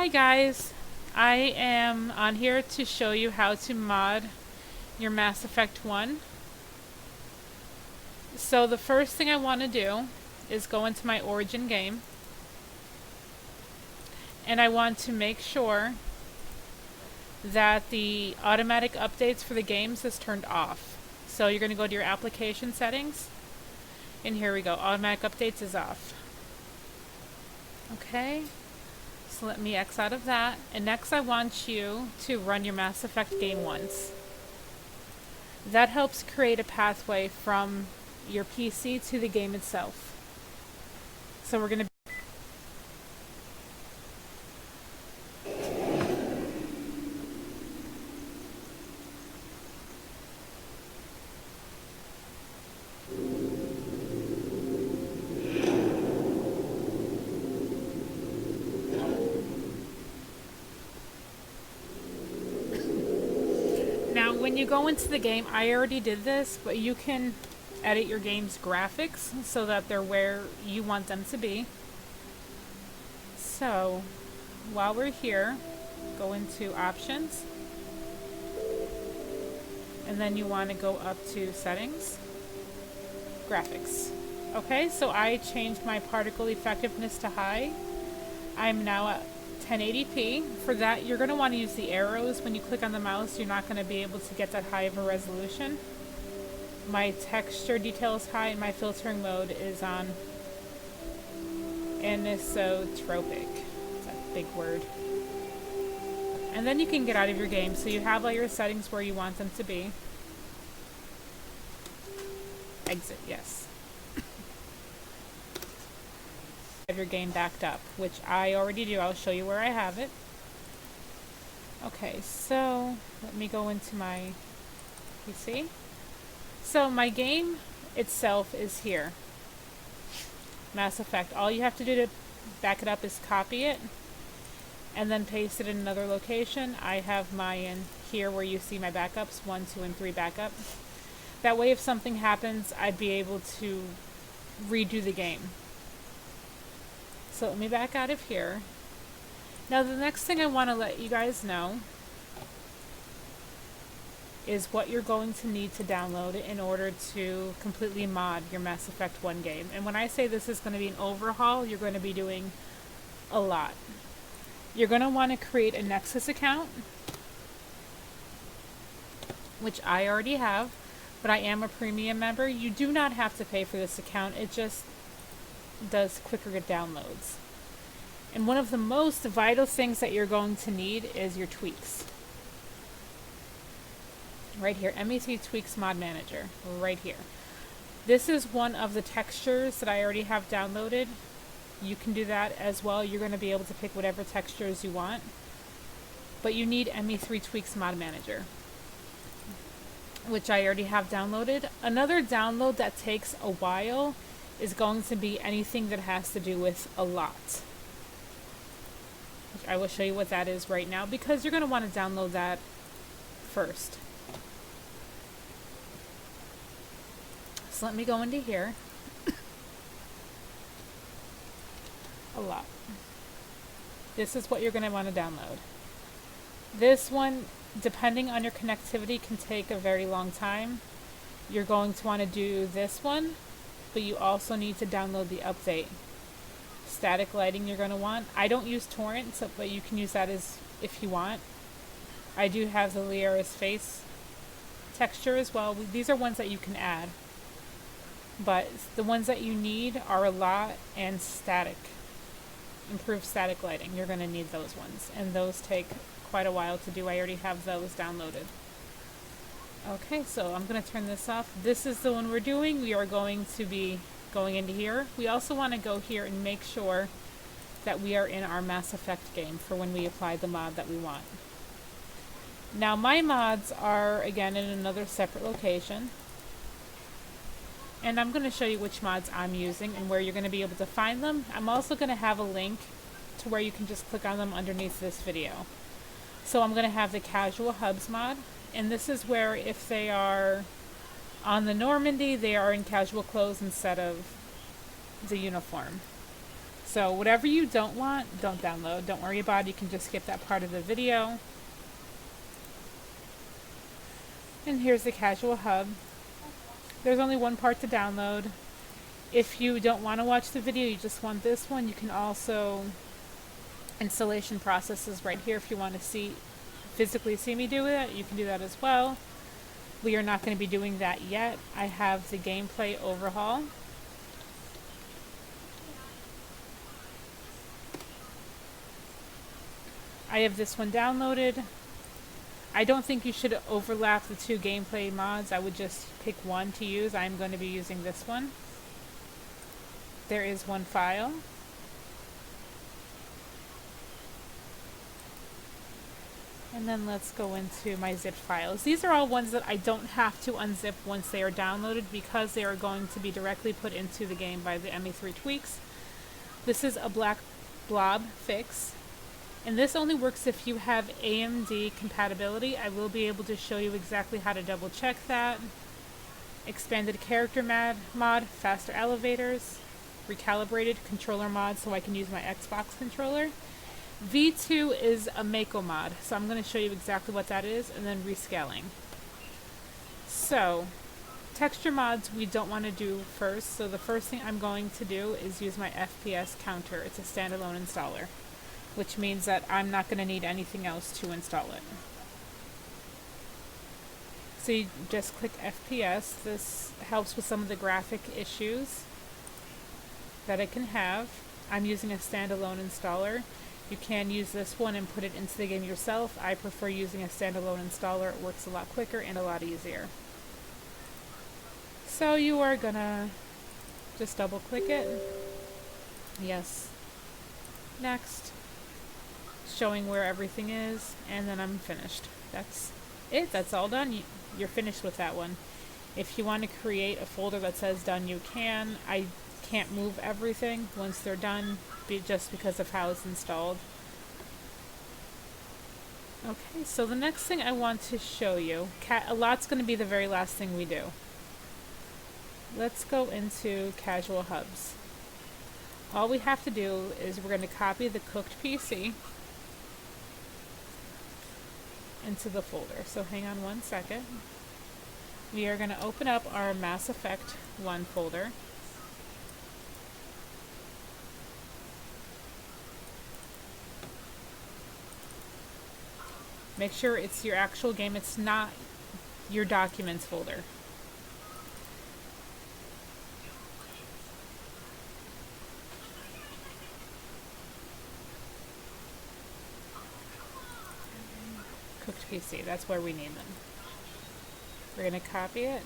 Hi guys, I am on here to show you how to mod your Mass Effect 1. So the first thing I want to do is go into my Origin game, and I want to make sure that the automatic updates for the games is turned off. So you're going to go to your application settings, and here we go, automatic updates is off. Okay. So let me X out of that. And next I want you to run your Mass Effect game once. That helps create a pathway from your PC to the game itself. So we're going to Now, when you go into the game, I already did this, but you can edit your game's graphics so that they're where you want them to be. So, while we're here, go into Options, and then you want to go up to Settings, Graphics. Okay, so I changed my particle effectiveness to high. I'm now at 1080p. For that, you're going to want to use the arrows. When you click on the mouse, you're not going to be able to get that high of a resolution. My texture detail is high, and my filtering mode is on anisotropic. It's a big word. And then you can get out of your game. So you have all your settings where you want them to be. Exit, yes. Have your game backed up, which I already do. I'll show you where I have it. Okay, so let me go into my PC. So my game itself is here. Mass Effect. All you have to do to back it up is copy it and then paste it in another location. I have mine here where you see my backups, 1, 2, and 3 backup. That way if something happens, I'd be able to redo the game. So let me back out of here. Now the next thing I want to let you guys know is what you're going to need to download in order to completely mod your Mass Effect 1 game. And when I say this is going to be an overhaul, you're going to be doing a lot. You're going to want to create a Nexus account, which I already have, but I am a premium member. You do not have to pay for this account. It just does quicker downloads. And one of the most vital things that you're going to need is your tweaks. Right here, ME1 Tweaks Mod Manager, right here. This is one of the textures that I already have downloaded. You can do that as well. You're going to be able to pick whatever textures you want. But you need ME1 Tweaks Mod Manager, which I already have downloaded. Another download that takes a while is going to be anything that has to do with ALOT. Which I will show you what that is right now, because you're going to want to download that first. So let me go into here. ALOT. This is what you're going to want to download. This one, depending on your connectivity, can take a very long time. You're going to want to do this one, but you also need to download the update. Static lighting you're going to want. I don't use torrent, but you can use that as if you want. I do have the Liara's face texture as well. These are ones that you can add, but the ones that you need are ALOT and static. Improved static lighting. You're going to need those ones, and those take quite a while to do. I already have those downloaded. Okay, so I'm going to turn this off. This is the one we're doing. We are going to be going into here. We also want to go here and make sure that we are in our Mass Effect game for when we apply the mod that we want. Now my mods are again in another separate location, and I'm going to show you which mods I'm using and where you're going to be able to find them. I'm also going to have a link to where you can just click on them underneath this video. So I'm going to have the Casual Hubs mod. And this is where if they are on the Normandy, they are in casual clothes instead of the uniform. So whatever you don't want, don't download. Don't worry about it. You can just skip that part of the video. And here's the casual hub. There's only one part to download. If you don't want to watch the video, you just want this one, you can also, installation process is right here. If you want to physically see me do it, you can do that as well. We are not going to be doing that yet. I have the gameplay overhaul. I have this one downloaded. I don't think you should overlap the two gameplay mods. I would just pick one to use. I'm going to be using this one. There is one file. And then let's go into my zip files. These are all ones that I don't have to unzip once they are downloaded because they are going to be directly put into the game by the ME3 tweaks. This is a Blob Fix. And this only works if you have AMD compatibility. I will be able to show you exactly how to double check that. Expanded character mod, faster elevators, recalibrated controller mod so I can use my Xbox controller. V2 is a Mako mod, so I'm going to show you exactly what that is, and then rescaling. So, texture mods we don't want to do first, so the first thing I'm going to do is use my FPS Counter. It's a standalone installer, which means that I'm not going to need anything else to install it. So you just click FPS. This helps with some of the graphic issues that it can have. I'm using a standalone installer. You can use this one and put it into the game yourself. I prefer using a standalone installer. It works a lot quicker and a lot easier. So you are gonna just double click it. Yes. Next. Showing where everything is, and then I'm finished. That's it. That's all done. You're finished with that one. If you want to create a folder that says done, you can. I can't move everything once they're done just because of how it's installed. Okay, so the next thing I want to show you, ALOT's going to be the very last thing we do. Let's go into casual hubs. All we have to do is we're going to copy the cooked PC into the folder. So hang on one second. We are going to open up our Mass Effect 1 folder. Make sure it's your actual game, it's not your documents folder. Cooked PC, that's where we need them. We're going to copy it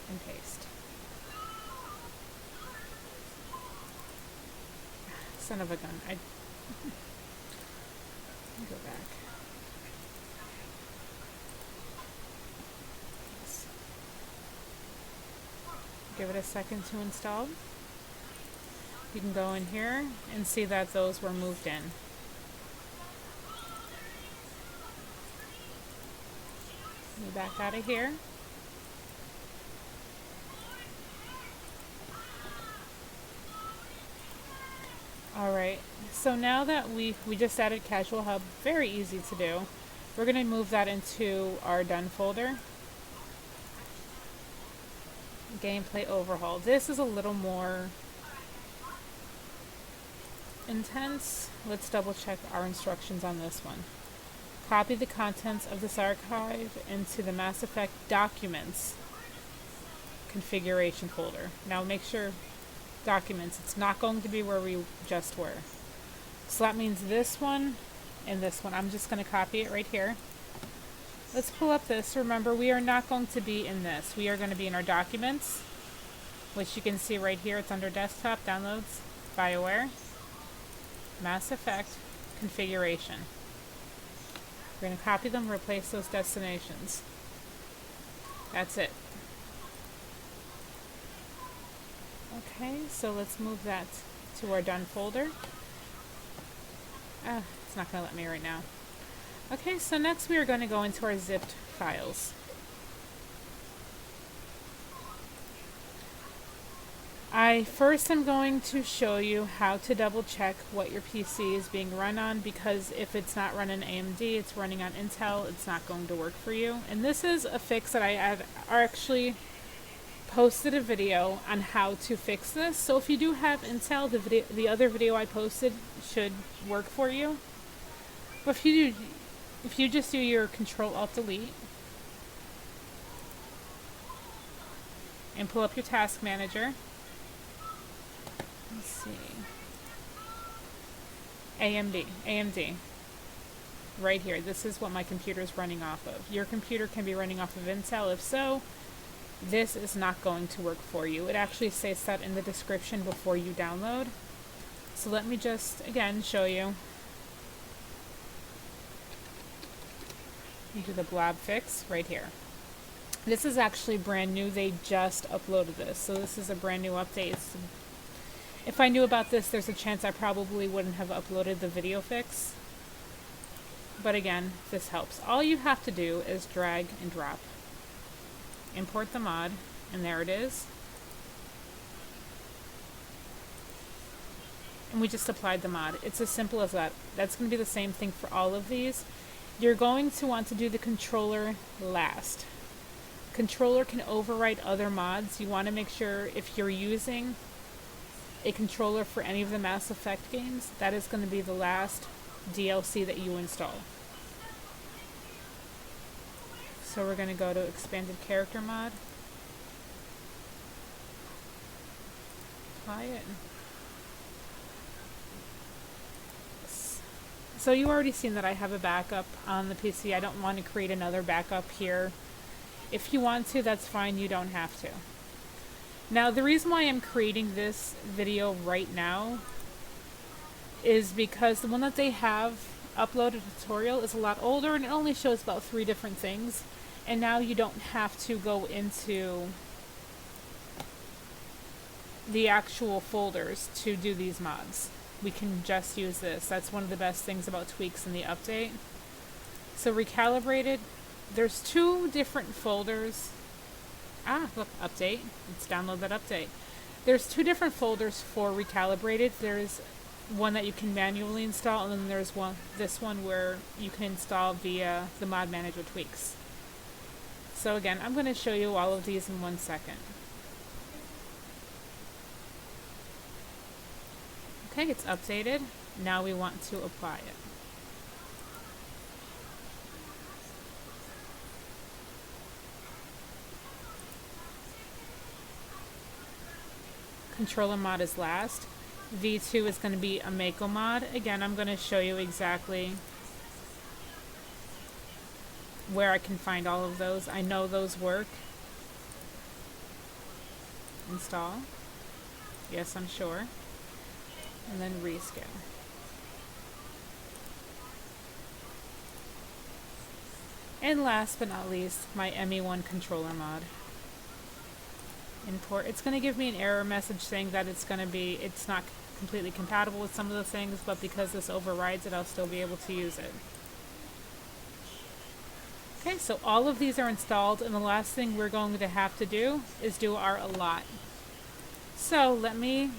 and paste. Son of a gun. Go back. Yes. Give it a second to install. You can go in here and see that those were moved in. Move back out of here. Alright, so now that we just added Casual Hub, very easy to do, we're going to move that into our done folder. Gameplay Overhaul. This is a little more intense. Let's double check our instructions on this one. Copy the contents of this archive into the Mass Effect Documents configuration folder. Now make sure Documents, it's not going to be where we just were. So that means this one and this one. I'm just going to copy it right here. Let's pull up this. Remember, we are not going to be in this. We are going to be in our Documents, which you can see right here. It's under Desktop, Downloads, BioWare, Mass Effect, Configuration. We're going to copy them, replace those destinations. That's it. Okay, so let's move that to our done folder. It's not going to let me right now. Okay, so next we are going to go into our zipped files. First am going to show you how to double check what your PC is being run on, because if it's not running AMD, it's running on Intel, it's not going to work for you. And this is a fix that I had actually posted a video on how to fix this. So if you do have Intel, the other video I posted should work for you. But if you just do your Control-Alt-Delete and pull up your task manager, let's see, AMD, right here. This is what my computer is running off of. Your computer can be running off of Intel. If so, this is not going to work for you. It actually says that in the description before you download. So let me just, again, show you. You do the Blob Fix right here. This is actually brand new. They just uploaded this. So this is a brand new update. If I knew about this, there's a chance I probably wouldn't have uploaded the video fix. But again, this helps. All you have to do is drag and drop. Import the mod, and there it is. And we just applied the mod. It's as simple as that. That's going to be the same thing for all of these. You're going to want to do the controller last. Controller can overwrite other mods. You want to make sure if you're using a controller for any of the Mass Effect games, that is going to be the last DLC that you install. So we're going to go to Expanded Character Mod. Apply it. So you already seen that I have a backup on the PC. I don't want to create another backup here. If you want to, that's fine. You don't have to. Now, the reason why I'm creating this video right now is because the one that they have uploaded tutorial is a lot older, and it only shows about 3 different things. And now you don't have to go into the actual folders to do these mods. We can just use this. That's one of the best things about tweaks in the update. So Recalibrated, there's 2 different folders. Look, update. Let's download that update. There's 2 different folders for Recalibrated. There's one that you can manually install, and then there's this one where you can install via the Mod Manager tweaks. So again, I'm going to show you all of these in 1 second. Okay, it's updated. Now we want to apply it. Controller mod is last. V2 is going to be a Mako mod. Again, I'm going to show you exactly where I can find all of those. I know those work. Install. Yes, I'm sure. And then Rescale. And last but not least, my ME1 controller mod. Import. It's going to give me an error message saying that it's not completely compatible with some of the things, but because this overrides it, I'll still be able to use it. Okay, so all of these are installed, and the last thing we're going to have to do is do our ALOT. So let me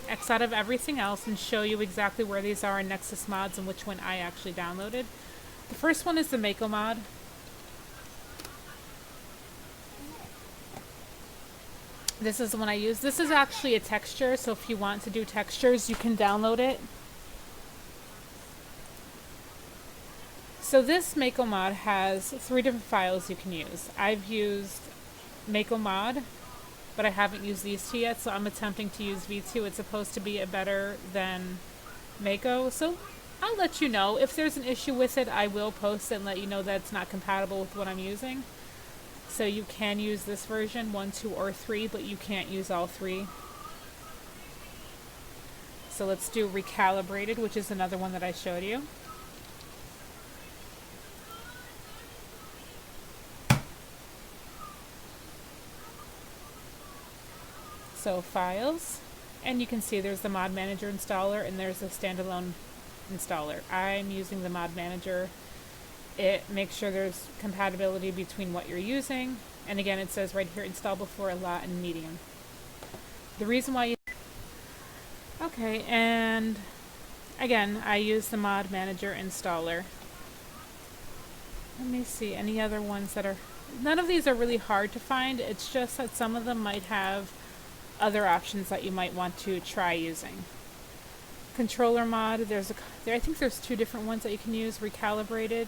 X out of everything else and show you exactly where these are in Nexus mods and which one I actually downloaded. The first one is the Mako mod. This is the one I use. This is actually a texture, so if you want to do textures, you can download it. So this Mako mod has 3 different files you can use. I've used Mako mod, but I haven't used these 2 yet, so I'm attempting to use V2. It's supposed to be a better than Mako, so I'll let you know. If there's an issue with it, I will post it and let you know that it's not compatible with what I'm using. So you can use this version, 1, 2, or 3, but you can't use all 3. So let's do Recalibrated, which is another one that I showed you. So Files, and you can see there's the Mod Manager installer and there's the standalone installer. I'm using the Mod Manager. It makes sure there's compatibility between what you're using, and again it says right here install before ALOT and medium. The reason why you... Okay, and again, I use the Mod Manager installer. Let me see, any other ones that are... None of these are really hard to find, it's just that some of them might have other options that you might want to try using. Controller mod, I think there's 2 different ones that you can use. Recalibrated,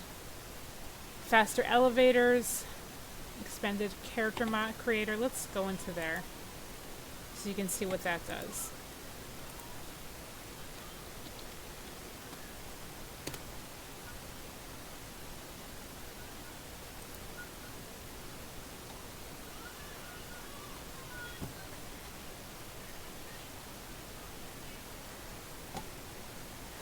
faster elevators, expanded character mod creator. Let's go into there so you can see what that does.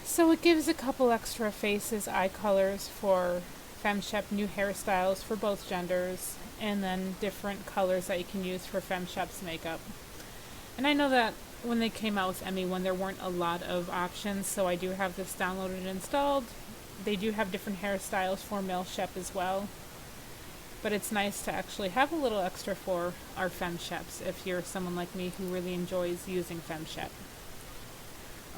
So it gives a couple extra faces, eye colors for FemShep, new hairstyles for both genders, and then different colors that you can use for FemShep's makeup. And I know that when they came out with ME1 there weren't a lot of options, so I do have this downloaded and installed. They do have different hairstyles for male Shep as well. But it's nice to actually have a little extra for our FemSheps if you're someone like me who really enjoys using FemShep.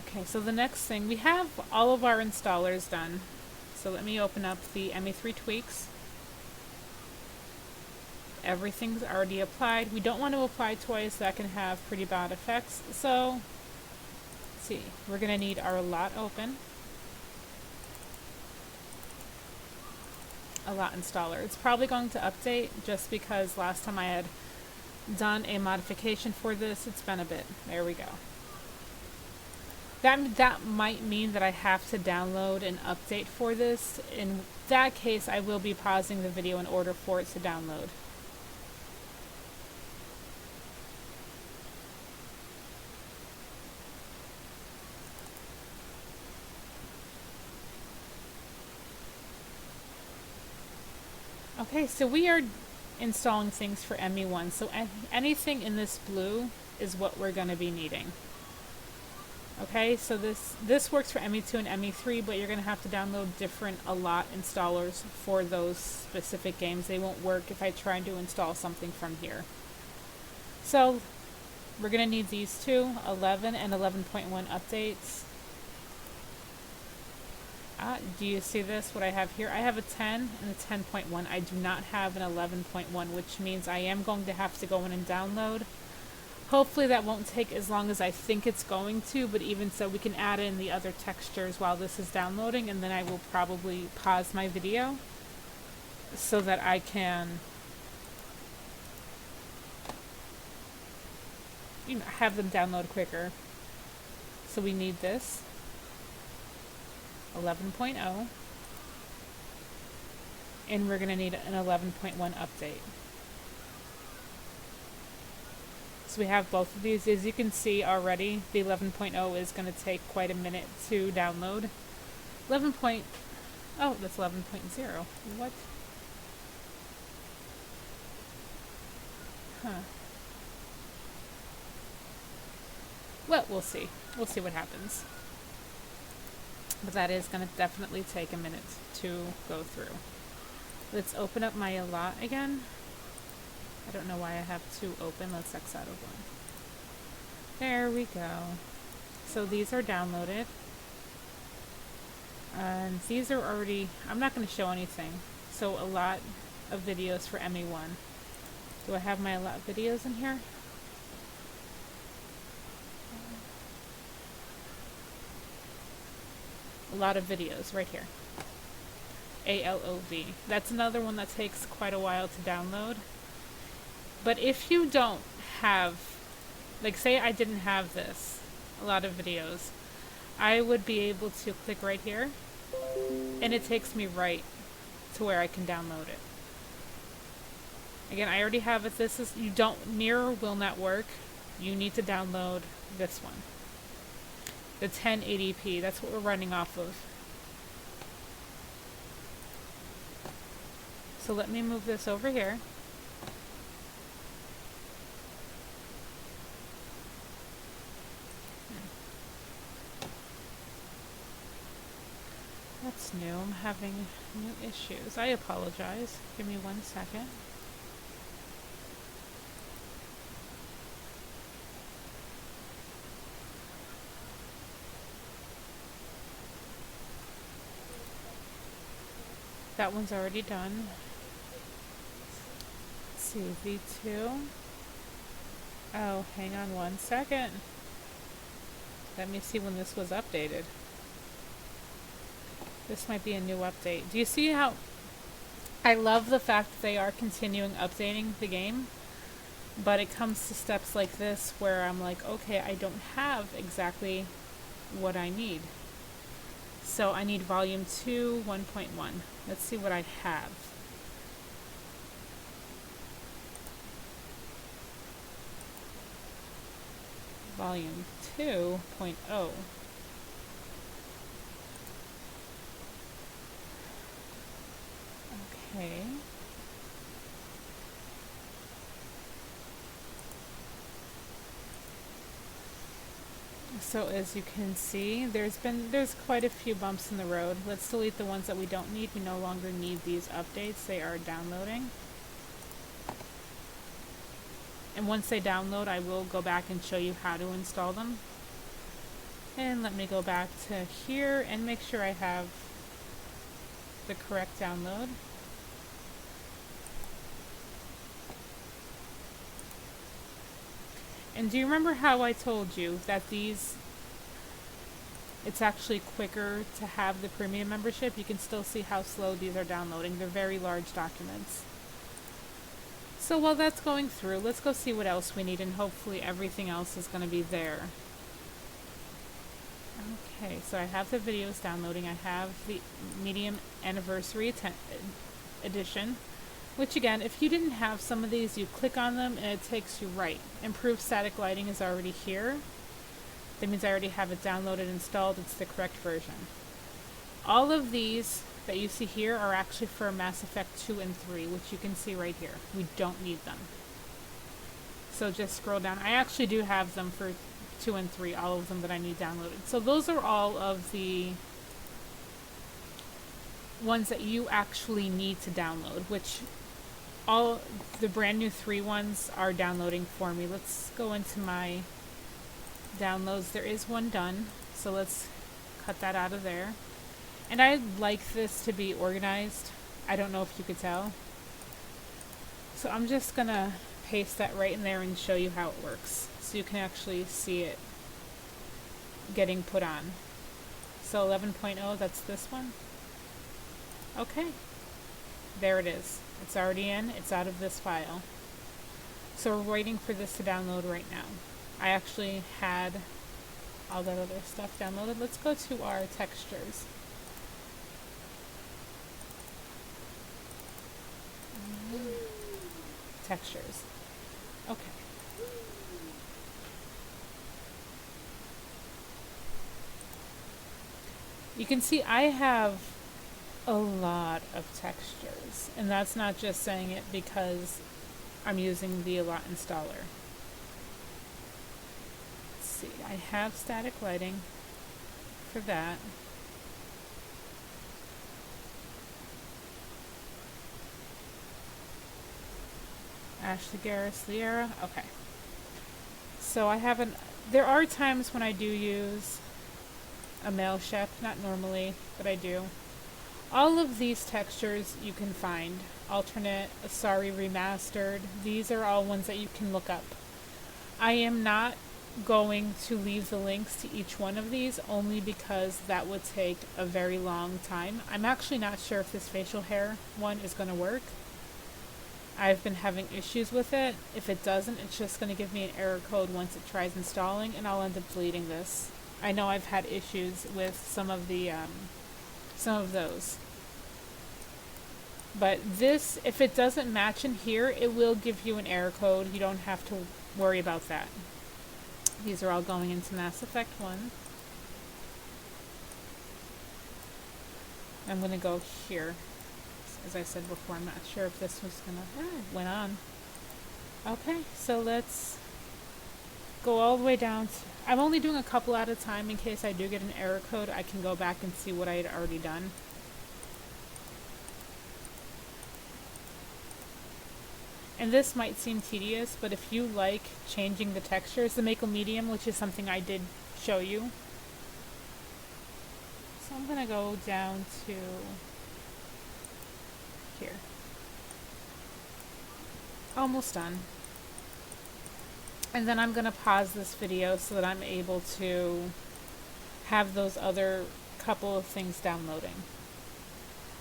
Okay, so the next thing, we have all of our installers done. So let me open up the ME3 tweaks. Everything's already applied. We don't want to apply twice, that can have pretty bad effects. So, let's see, we're going to need our ALOT open. ALOT installer. It's probably going to update just because last time I had done a modification for this, it's been a bit. There we go. That might mean that I have to download an update for this. In that case, I will be pausing the video in order for it to download. Okay, so we are installing things for ME1. So anything in this blue is what we're going to be needing. Okay, so this works for ME2 and ME3, but you're going to have to download different ALOT installers for those specific games. They won't work if I try to install something from here. So we're going to need these 2, 11 and 11.1 updates. Do you see this, what I have here? I have a 10 and a 10.1. I do not have an 11.1, which means I am going to have to go in and download. Hopefully that won't take as long as I think it's going to, but even so we can add in the other textures while this is downloading, and then I will probably pause my video so that I can have them download quicker. So we need this 11.0 and we're going to need an 11.1 update. So we have both of these. As you can see already, the 11.0 is going to take quite a minute to download. Oh, that's 11.0. What? Huh. Well, we'll see. We'll see what happens. But that is going to definitely take a minute to go through. Let's open up my ALOT again. I don't know why I have 2 open. Let's X out of 1. There we go. So these are downloaded. And these are already... I'm not going to show anything. So a lot of videos for ME1. Do I have my ALOT videos in here? A lot of videos right here. ALOT. That's another one that takes quite a while to download. But if you don't have, like say I didn't have this, a lot of videos, I would be able to click right here and it takes me right to where I can download it. Again, I already have it. This is, mirror will not work. You need to download this one. The 1080p, that's what we're running off of. So let me move this over here. That's new. I'm having new issues. I apologize. Give me 1 second. That one's already done. Let's see, V2. Oh, hang on one second. Let me see when this was updated. This might be a new update. Do you see how I love the fact that they are continuing updating the game, but it comes to steps like this where I'm like, okay, I don't have exactly what I need. So I need volume 2, 1.1. Let's see what I have. Volume 2.0. Okay. So as you can see, there's quite a few bumps in the road. Let's delete the ones that we don't need. We no longer need these updates. They are downloading. And once they download, I will go back and show you how to install them. And let me go back to here and make sure I have the correct download. And do you remember how I told you that it's actually quicker to have the premium membership? You can still see how slow these are downloading. They're very large documents. So while that's going through, let's go see what else we need, and hopefully everything else is going to be there. Okay, so I have the videos downloading. I have the Medium Anniversary Edition, which again, if you didn't have some of these, you click on them and it takes you right. Improved static lighting is already here. That means I already have it downloaded, installed. It's the correct version. All of these that you see here are actually for Mass Effect 2 and 3, which you can see right here. We don't need them. So just scroll down. I actually do have them for 2 and 3, all of them that I need downloaded. So those are all of the ones that you actually need to download, which all the brand new 3 ones are downloading for me. Let's go into my downloads. There is one done, so let's cut that out of there. And I'd like this to be organized. I don't know if you could tell. So I'm just gonna paste that right in there and show you how it works, so you can actually see it getting put on. So 11.0, that's this one. Okay, there it is. It's already in, it's out of this file. So we're waiting for this to download right now. I actually had all that other stuff downloaded. Let's go to our textures. Textures. Okay. You can see I have a lot of textures, and that's not just saying it because I'm using the ALOT installer. Let's see, I have static lighting for that. Ashley Garris, Liera. Okay. So I haven't. There are times when I do use a male chef, not normally, but I do. All of these textures you can find. Alternate, Sorry Remastered. These are all ones that you can look up. I am not going to leave the links to each one of these only because that would take a very long time. I'm actually not sure if this facial hair one is going to work. I've been having issues with it. If it doesn't, it's just going to give me an error code once it tries installing, and I'll end up deleting this. I know I've had issues with some of those. But this, if it doesn't match in here, it will give you an error code. You don't have to worry about that. These are all going into Mass Effect 1. I'm going to go here. As I said before, I'm not sure if this was gonna... went on. Okay, so let's go all the way down. I'm only doing a couple at a time in case I do get an error code. I can go back and see what I had already done. And this might seem tedious, but if you like changing the textures, the Mako Medium, which is something I did show you. So I'm gonna go down to Almost done. And then I'm going to pause this video so that I'm able to have those other couple of things downloading.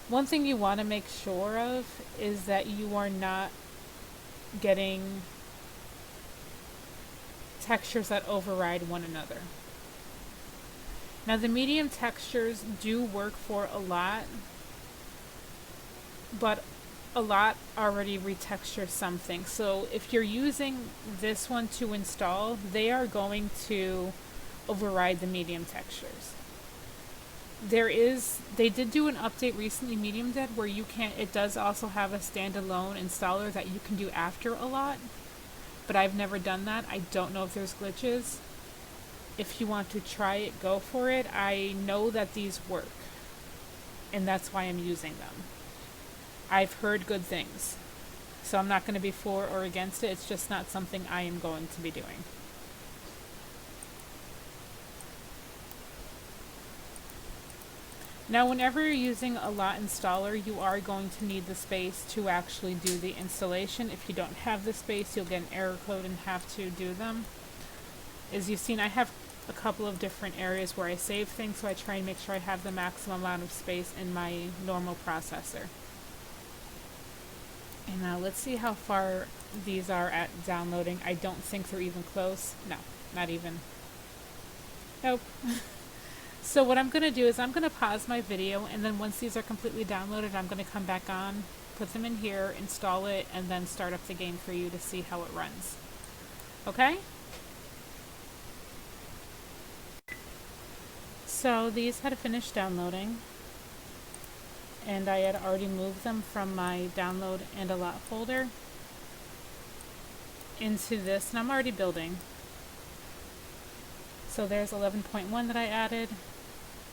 One thing you want to make sure of is that you are not getting textures that override one another. Now the medium textures do work for ALOT, but ALOT already retextures something. So if you're using this one to install, they are going to override the medium textures. They did do an update recently, Medium did, where you can, it does also have a standalone installer that you can do after ALOT, but I've never done that. I don't know if there's glitches. If you want to try it, go for it. I know that these work, and that's why I'm using them. I've heard good things, so I'm not going to be for or against it. It's just not something I am going to be doing. Now, whenever you're using ALOT installer, you are going to need the space to actually do the installation. If you don't have the space, you'll get an error code and have to do them. As you've seen, I have a couple of different areas where I save things, so I try and make sure I have the maximum amount of space in my normal processor. And now let's see how far these are at downloading. I don't think they're even close. No, not even. Nope. So what I'm going to do is I'm going to pause my video, and then once these are completely downloaded, I'm going to come back on, put them in here, install it, and then start up the game for you to see how it runs. Okay? So these had finished downloading, and I had already moved them from my download and ALOT folder into this, and I'm already building. So there's 11.1 that I added,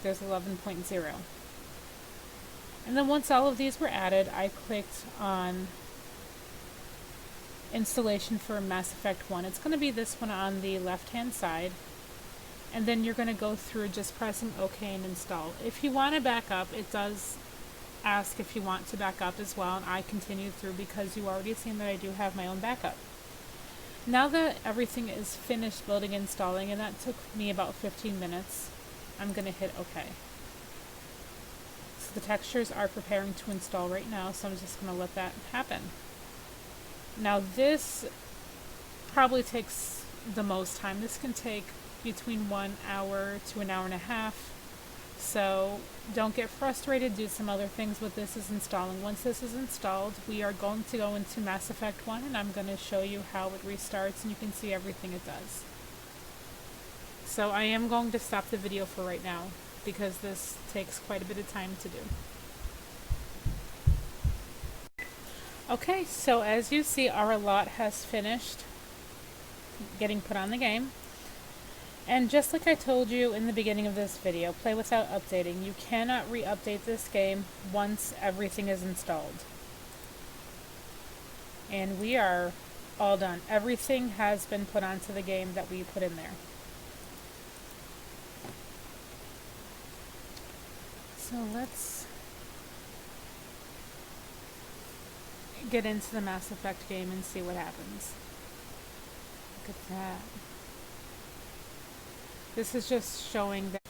there's 11.0. And then once all of these were added, I clicked on installation for Mass Effect 1. It's going to be this one on the left hand side. And then you're going to go through just pressing OK and install. If you want to back up, it does ask if you want to back up as well, and I continued through because you already seen that I do have my own backup. Now that everything is finished building and installing, and that took me about 15 minutes, I'm going to hit OK. So the textures are preparing to install right now, so I'm just going to let that happen. Now this probably takes the most time. This can take between 1 hour to an hour and a half. So don't get frustrated, do some other things with this is installing. Once this is installed, we are going to go into Mass Effect 1, and I'm going to show you how it restarts, and you can see everything it does. So I am going to stop the video for right now, because this takes quite a bit of time to do. Okay, so as you see, our ALOT has finished getting put on the game. And just like I told you in the beginning of this video, play without updating. You cannot re-update this game once everything is installed. And we are all done. Everything has been put onto the game that we put in there. So let's get into the Mass Effect game and see what happens. Look at that. This is just showing that.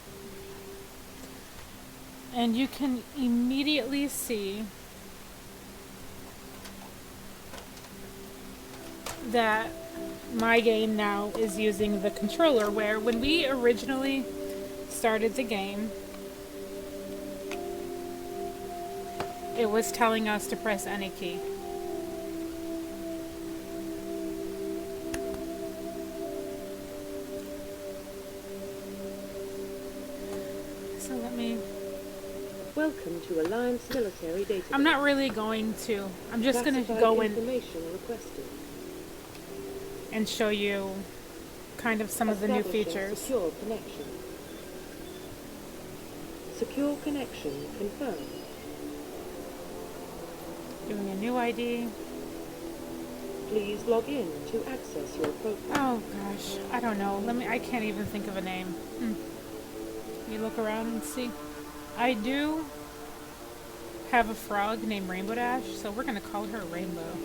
And you can immediately see that my game now is using the controller, where when we originally started the game, it was telling us to press any key. So let me... Welcome to Alliance Military Database. I'm not really going to. I'm just going to go in and show you kind of some of the new features. Secure connection. Secure connection confirmed. Doing a new ID. Please log in to access your profile. Oh gosh, I don't know. I can't even think of a name. Let me look around and see. I do have a frog named Rainbow Dash, so we're gonna call her Rainbow.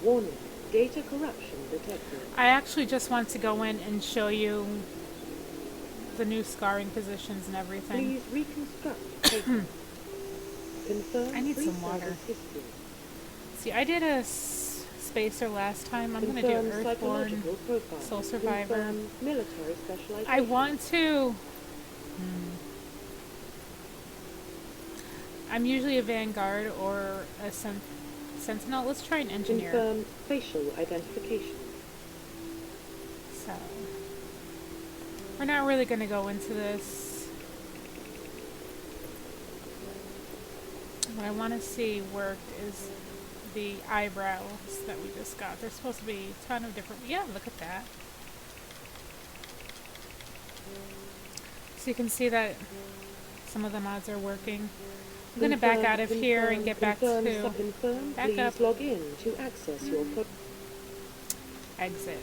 Warning. Data corruption detected. I actually just want to go in and show you the new scarring positions and everything. Please reconstruct paper. Confirm I need some water. pre-service history. See, I did a spacer last time. I'm going to do Confirm Earthborn, psychological profile. Soul Survivor. Confirm military specialization. I want to... I'm usually a Vanguard or a Sentinel. Let's try an Engineer. Confirm facial identification. So, we're not really going to go into this. What I want to see worked is the eyebrows that we just got. There's supposed to be a ton of different... Yeah, look at that. So you can see that some of the mods are working. I'm going to back out of here and get back to... Back up. Please log in to access your... Exit.